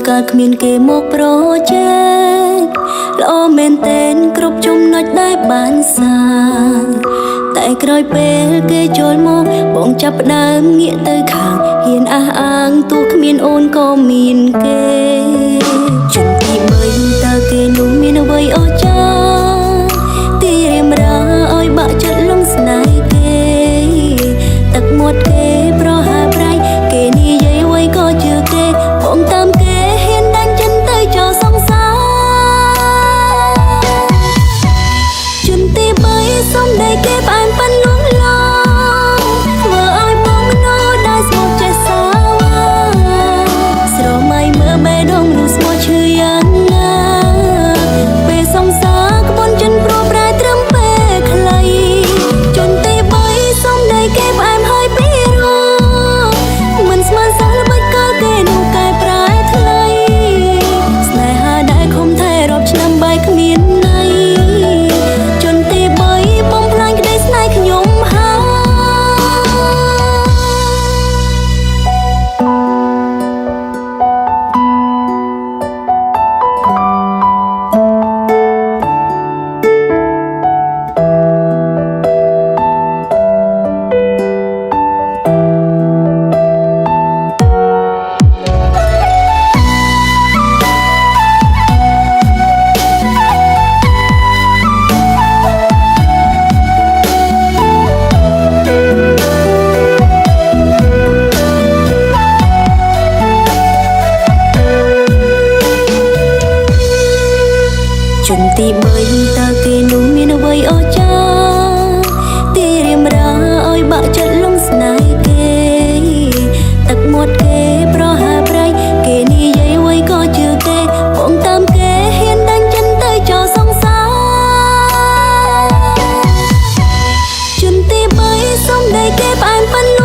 កើតគ្មានគេមកប្រជែកល្អមែនតែនគ្រប់ចំណុចដែលបានសាងតែក្រោយពេលគេចូលមកបងចាប់ផ្ដើមងាកទៅខាងហ៊ានអះអាងទោះគ្មានអូនក៏មានគេជុំទី3តើគេនោះមានអ្វីអស្ចារ្យទីរៀមរាឲ្យបាក់ចិត្តលងស្នេហ៍គេទឹកមាត់គេប្រហើប្រៃគេនិយាយអ្វីក៏ជឿគេបងតាមគេហ៊ានដាច់ចិនទៅចោលសង្សារជន់ទី3សុំដៃគេផ្អែមប៉ាន់លួងឡងធ្វើឲ្យបងណោដែលស្មោកចេះសាស្រមៃមើលបេះដូងនោះស្មោះឈឺយ៉ាងណាពេលសង្សារក្បួនចិនព្រោះប្រែត្រឹមពេលខ្លីជន់ទី3សុំដៃគេផ្អែមហើយពីរោមិនស្មានសោះល្បិចកលគេនោះកែប្រែថ្លៃស្នេហាដែលខំថែរាប់ឆ្នាំបែកគ្មានន័យជន់ទី3បំផ្លាញក្តីស្នេហ៍ខ្ញុំហើយជន់ទី3តើគេនោះមានអ្វីអស្ចារ្យទីរៀមរាឲ្យបាក់ចិត្តលងស្នេហ៍គេទឹកមាត់គេប្រហើប្រៃគេនិយាយអ្វីក៏ជឿគេបងតាមគេហ៊ានដាច់ចិនទៅចោលសង្សារជន់ទី3សុំដៃគេផ្អែមប៉ាន់